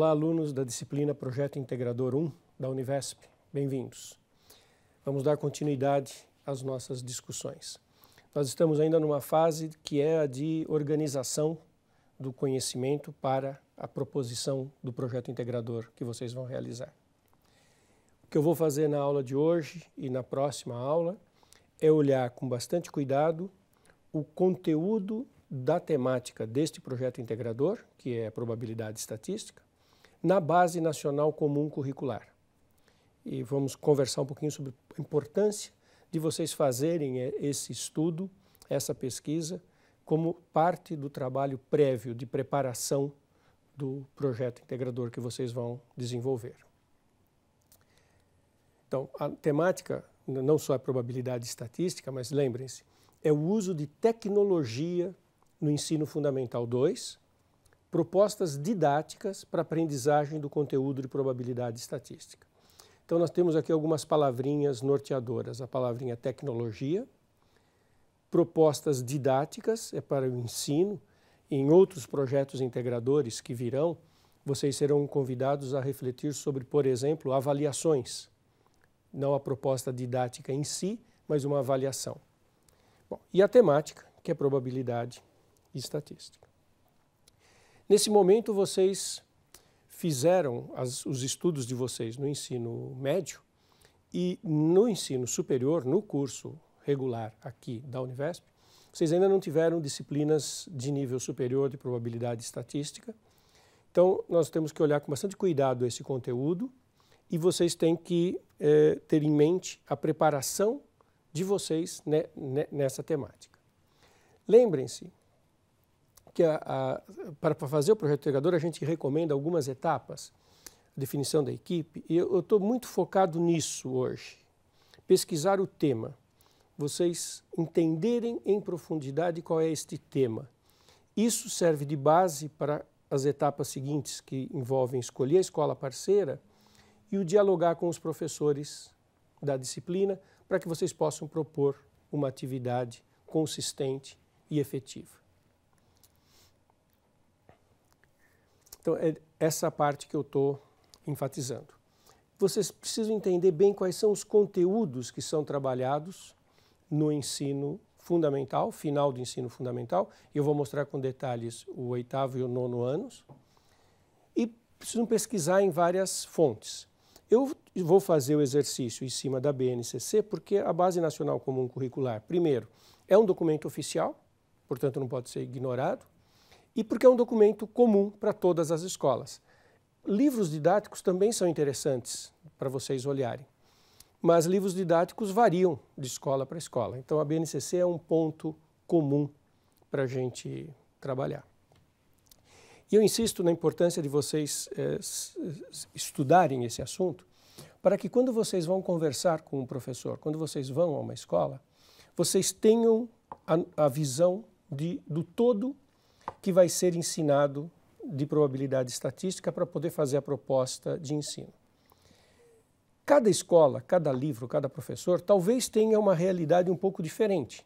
Olá, alunos da disciplina Projeto Integrador 1 da Univesp. Bem-vindos. Vamos dar continuidade às nossas discussões. Nós estamos ainda numa fase que é a de organização do conhecimento para a proposição do projeto integrador que vocês vão realizar. O que eu vou fazer na aula de hoje e na próxima aula é olhar com bastante cuidado o conteúdo da temática deste projeto integrador, que é a probabilidade estatística, na Base Nacional Comum Curricular. E vamos conversar um pouquinho sobre a importância de vocês fazerem esse estudo, essa pesquisa, como parte do trabalho prévio de preparação do projeto integrador que vocês vão desenvolver. Então, a temática não só é probabilidade estatística, mas lembrem-se, é o uso de tecnologia no ensino fundamental 2, propostas didáticas para aprendizagem do conteúdo de probabilidade estatística. Então nós temos aqui algumas palavrinhas norteadoras, a palavrinha tecnologia, propostas didáticas é para o ensino, em outros projetos integradores que virão, vocês serão convidados a refletir sobre, por exemplo, avaliações, não a proposta didática em si, mas uma avaliação. Bom, e a temática, que é probabilidade e estatística. Nesse momento, vocês fizeram os estudos de vocês no ensino médio e no ensino superior, no curso regular aqui da Univesp, vocês ainda não tiveram disciplinas de nível superior de probabilidade estatística. Então, nós temos que olhar com bastante cuidado esse conteúdo e vocês têm que ter em mente a preparação de vocês nessa temática. Lembrem-se que para fazer o projeto integrador a gente recomenda algumas etapas, a definição da equipe, e eu estou muito focado nisso hoje. Pesquisar o tema, vocês entenderem em profundidade qual é este tema. Isso serve de base para as etapas seguintes, que envolvem escolher a escola parceira e o dialogar com os professores da disciplina para que vocês possam propor uma atividade consistente e efetiva. Então, é essa parte que eu estou enfatizando. Vocês precisam entender bem quais são os conteúdos que são trabalhados no ensino fundamental, final do ensino fundamental. Eu vou mostrar com detalhes o 8º e o 9º anos. E precisam pesquisar em várias fontes. Eu vou fazer o exercício em cima da BNCC porque a Base Nacional Comum Curricular, primeiro, é um documento oficial, portanto não pode ser ignorado. E porque é um documento comum para todas as escolas. Livros didáticos também são interessantes para vocês olharem, mas livros didáticos variam de escola para escola. Então a BNCC é um ponto comum para a gente trabalhar. E eu insisto na importância de vocês estudarem esse assunto, para que quando vocês vão conversar com um professor, quando vocês vão a uma escola, vocês tenham a visão do todo que vai ser ensinado de probabilidade estatística para poder fazer a proposta de ensino. Cada escola, cada livro, cada professor, talvez tenha uma realidade um pouco diferente.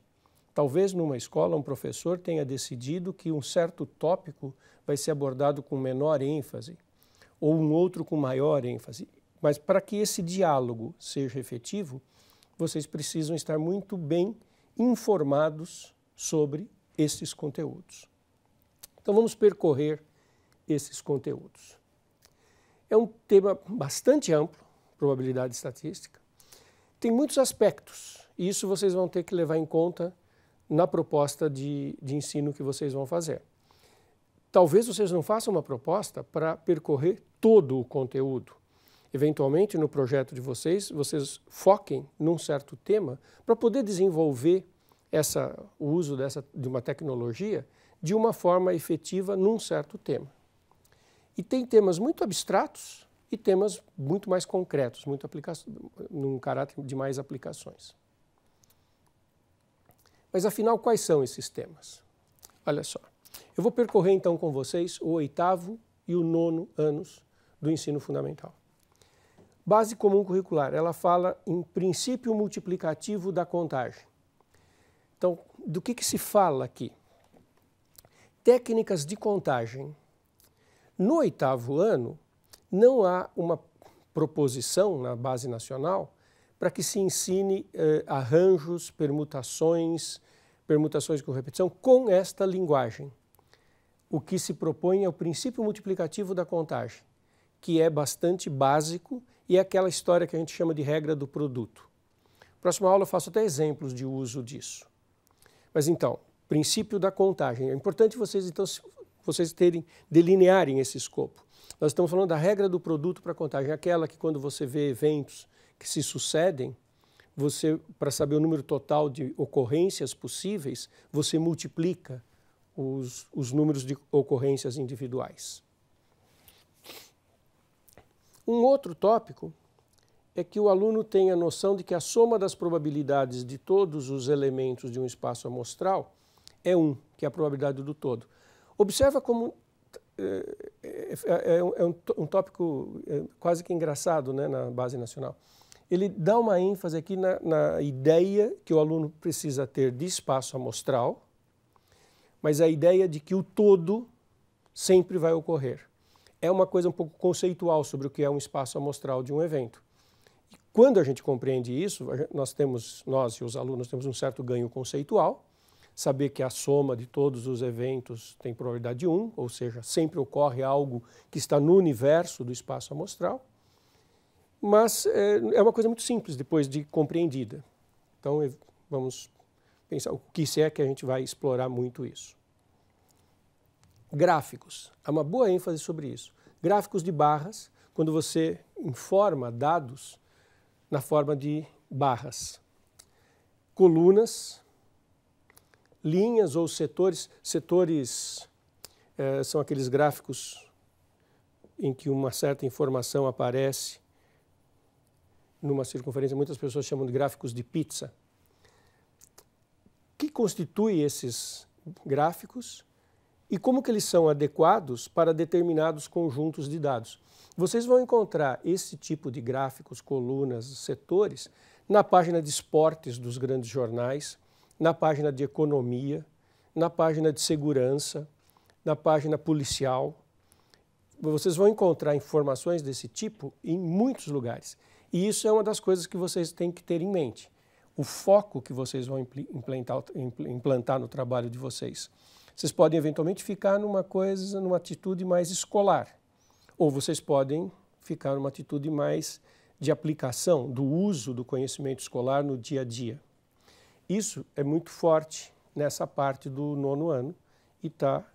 Talvez numa escola um professor tenha decidido que um certo tópico vai ser abordado com menor ênfase ou um outro com maior ênfase. Mas para que esse diálogo seja efetivo, vocês precisam estar muito bem informados sobre esses conteúdos. Então vamos percorrer esses conteúdos. É um tema bastante amplo, probabilidade estatística. Tem muitos aspectos e isso vocês vão ter que levar em conta na proposta de ensino que vocês vão fazer. Talvez vocês não façam uma proposta para percorrer todo o conteúdo. Eventualmente, no projeto de vocês foquem num certo tema para poder desenvolver o uso de uma tecnologia de uma forma efetiva num certo tema. E tem temas muito abstratos e temas muito mais concretos, num caráter de mais aplicações. Mas afinal, quais são esses temas? Olha só, eu vou percorrer então com vocês o 8º e o 9º anos do ensino fundamental. Base comum curricular, ela fala em princípio multiplicativo da contagem. Então, do que se fala aqui? Técnicas de contagem. No 8º ano, não há uma proposição na base nacional para que se ensine arranjos, permutações com repetição com esta linguagem. O que se propõe é o princípio multiplicativo da contagem, que é bastante básico e é aquela história que a gente chama de regra do produto. Próxima aula eu faço até exemplos de uso disso. Mas então, princípio da contagem. É importante vocês delinearem esse escopo. Nós estamos falando da regra do produto para contagem, aquela que quando você vê eventos que se sucedem, para saber o número total de ocorrências possíveis, você multiplica os números de ocorrências individuais. Um outro tópico é que o aluno tenha noção de que a soma das probabilidades de todos os elementos de um espaço amostral é 1, que é a probabilidade do todo. Observa como um tópico quase que engraçado, né, na base nacional. Ele dá uma ênfase aqui na ideia que o aluno precisa ter de espaço amostral, mas a ideia de que o todo sempre vai ocorrer. É uma coisa um pouco conceitual sobre o que é um espaço amostral de um evento. E quando a gente compreende isso, nós e os alunos temos um certo ganho conceitual, saber que a soma de todos os eventos tem probabilidade de 1, ou seja, sempre ocorre algo que está no universo do espaço amostral, mas é uma coisa muito simples depois de compreendida. Então vamos pensar o que é que a gente vai explorar muito isso. Gráficos, há uma boa ênfase sobre isso. Gráficos de barras, quando você informa dados na forma de barras. Colunas, linhas ou setores. Setores são aqueles gráficos em que uma certa informação aparece numa circunferência, muitas pessoas chamam de gráficos de pizza. O que constitui esses gráficos e como que eles são adequados para determinados conjuntos de dados? Vocês vão encontrar esse tipo de gráficos, colunas, setores, na página de esportes dos grandes jornais, na página de economia, na página de segurança, na página policial. Vocês vão encontrar informações desse tipo em muitos lugares. E isso é uma das coisas que vocês têm que ter em mente. O foco que vocês vão implantar no trabalho de vocês. Vocês podem eventualmente ficar numa atitude mais escolar. Ou vocês podem ficar numa atitude mais de aplicação, do uso do conhecimento escolar no dia a dia. Isso é muito forte nessa parte do 9º ano e está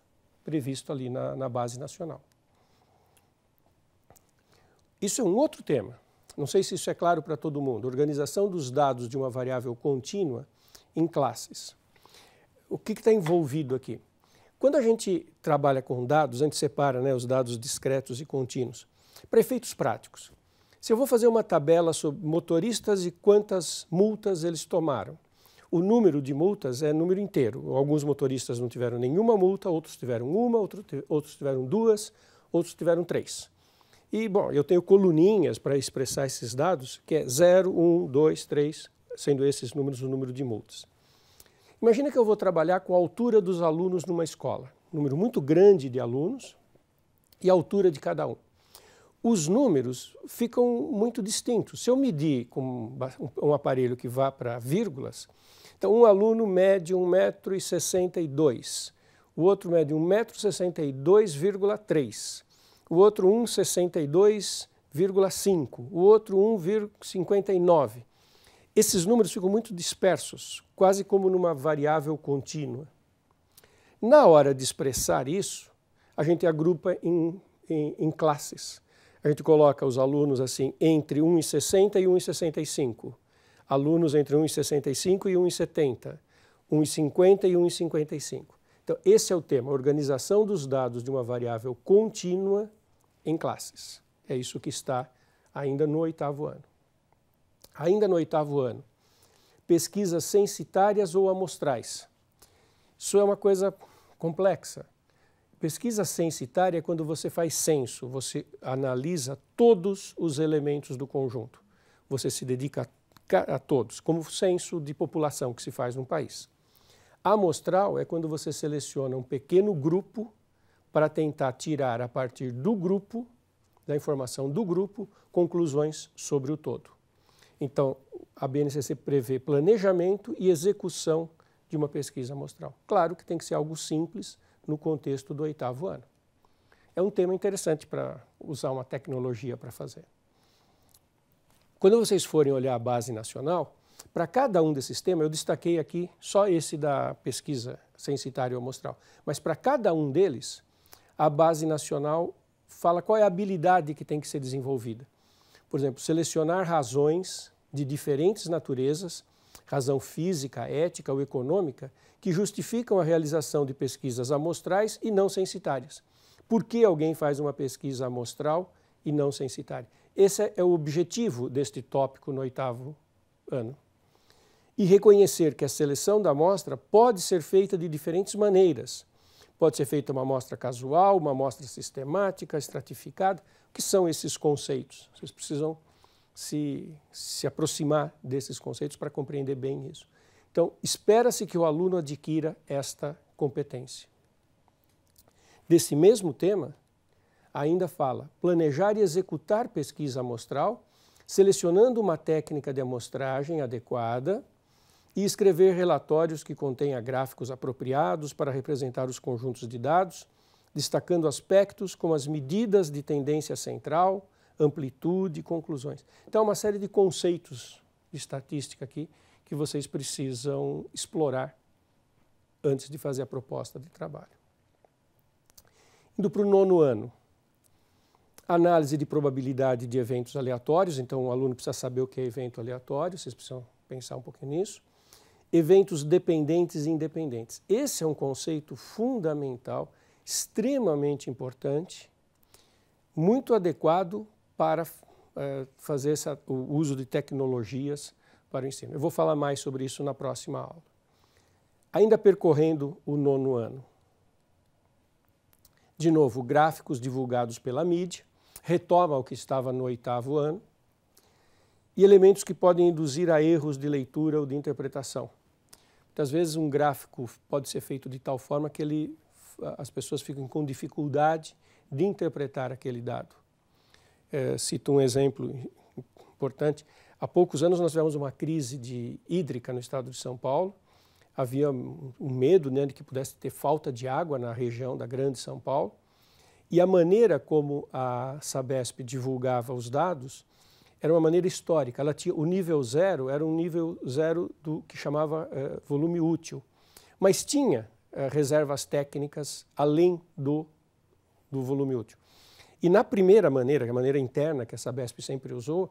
previsto ali na base nacional. Isso é um outro tema. Não sei se isso é claro para todo mundo. Organização dos dados de uma variável contínua em classes. O que está envolvido aqui? Quando a gente trabalha com dados, a gente separa, né, os dados discretos e contínuos. Para efeitos práticos, se eu vou fazer uma tabela sobre motoristas e quantas multas eles tomaram, o número de multas é número inteiro. Alguns motoristas não tiveram nenhuma multa, outros tiveram uma, outros tiveram 2, outros tiveram 3. E, bom, eu tenho coluninhas para expressar esses dados, que é 0, 1, 2, 3, sendo esses números o número de multas. Imagina que eu vou trabalhar com a altura dos alunos numa escola. Um número muito grande de alunos e a altura de cada um. Os números ficam muito distintos. Se eu medir com um aparelho que vá para vírgulas, então um aluno mede 1,62 m, o outro mede 1,62,3 m, o outro 1,62,5, o outro 1,59. Esses números ficam muito dispersos, quase como numa variável contínua. Na hora de expressar isso, a gente agrupa em classes. A gente coloca os alunos assim entre 1,60 e 1,65, alunos entre 1,65 e 1,70, 1,50 e 1,55. Então, esse é o tema, organização dos dados de uma variável contínua em classes. É isso que está ainda no 8º ano. Ainda no 8º ano, pesquisas censitárias ou amostrais. Isso é uma coisa complexa. Pesquisa censitária é quando você faz censo, você analisa todos os elementos do conjunto. Você se dedica a todos, como o censo de população que se faz num país. Amostral é quando você seleciona um pequeno grupo para tentar tirar a partir do grupo da informação do grupo, conclusões sobre o todo. Então, a BNCC prevê planejamento e execução de uma pesquisa amostral. Claro que tem que ser algo simples no contexto do 8º ano. É um tema interessante para usar uma tecnologia para fazer. Quando vocês forem olhar a base nacional, para cada um desses temas, eu destaquei aqui só esse da pesquisa censitária ou amostral, mas para cada um deles, a base nacional fala qual é a habilidade que tem que ser desenvolvida. Por exemplo, selecionar razões de diferentes naturezas, razão física, ética ou econômica, que justificam a realização de pesquisas amostrais e não censitárias. Por que alguém faz uma pesquisa amostral e não censitária? Esse é o objetivo deste tópico no 8º ano. E reconhecer que a seleção da amostra pode ser feita de diferentes maneiras. Pode ser feita uma amostra casual, uma amostra sistemática, estratificada. O que são esses conceitos? Vocês precisam se aproximar desses conceitos para compreender bem isso. Então, espera-se que o aluno adquira esta competência. Desse mesmo tema, ainda fala planejar e executar pesquisa amostral, selecionando uma técnica de amostragem adequada e escrever relatórios que contenham gráficos apropriados para representar os conjuntos de dados, destacando aspectos como as medidas de tendência central, amplitude e conclusões. Então, uma série de conceitos de estatística aqui que vocês precisam explorar antes de fazer a proposta de trabalho. Indo para o 9º ano, análise de probabilidade de eventos aleatórios, então o aluno precisa saber o que é evento aleatório, vocês precisam pensar um pouquinho nisso. Eventos dependentes e independentes. Esse é um conceito fundamental, extremamente importante, muito adequado para fazer o uso de tecnologias para o ensino. Eu vou falar mais sobre isso na próxima aula. Ainda percorrendo o 9º ano. De novo, gráficos divulgados pela mídia, retoma o que estava no 8º ano, e elementos que podem induzir a erros de leitura ou de interpretação. Muitas vezes um gráfico pode ser feito de tal forma que as pessoas ficam com dificuldade de interpretar aquele dado. Cito um exemplo importante. Há poucos anos nós tivemos uma crise hídrica no estado de São Paulo. Havia um medo, né, de que pudesse ter falta de água na região da Grande São Paulo. E a maneira como a Sabesp divulgava os dados era uma maneira histórica. Ela tinha, o nível 0 era um nível 0 do que chamava volume útil. Mas tinha reservas técnicas além do volume útil. E na primeira maneira, que é a maneira interna que a Sabesp sempre usou,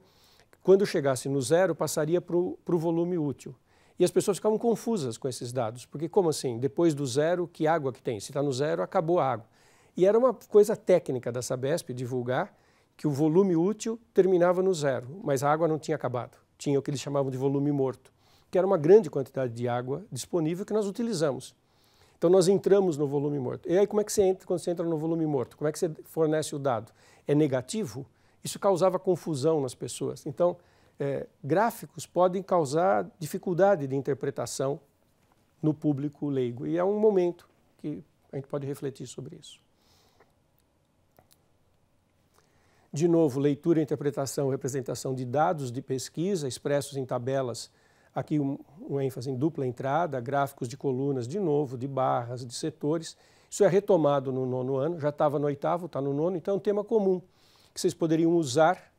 quando chegasse no 0, passaria para o volume útil. E as pessoas ficavam confusas com esses dados, porque como assim? Depois do 0, que água que tem? Se está no 0, acabou a água. E era uma coisa técnica da Sabesp divulgar que o volume útil terminava no 0, mas a água não tinha acabado. Tinha o que eles chamavam de volume morto, que era uma grande quantidade de água disponível que nós utilizamos. Então nós entramos no volume morto. E aí como é que você entra quando você entra no volume morto? Como é que você fornece o dado? É negativo? Isso causava confusão nas pessoas. Então, gráficos podem causar dificuldade de interpretação no público leigo. E é um momento que a gente pode refletir sobre isso. De novo, leitura, interpretação, representação de dados de pesquisa expressos em tabelas. Aqui um ênfase em dupla entrada, gráficos de colunas, de novo, de barras, de setores. Isso é retomado no 9º ano, já estava no 8º, está no 9º, então é um tema comum, que vocês poderiam usar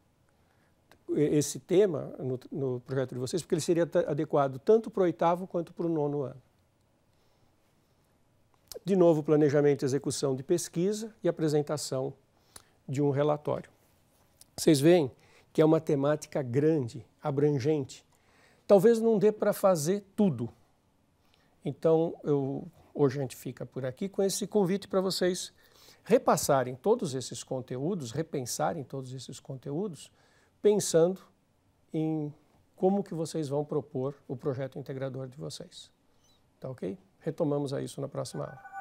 esse tema no projeto de vocês, porque ele seria adequado tanto para o 8º quanto para o 9º ano. De novo, planejamento e execução de pesquisa e apresentação de um relatório. Vocês veem que é uma temática grande, abrangente. Talvez não dê para fazer tudo. Então, hoje a gente fica por aqui com esse convite para vocês repassarem todos esses conteúdos, repensarem todos esses conteúdos, pensando em como que vocês vão propor o projeto integrador de vocês. Tá ok? Retomamos a isso na próxima aula.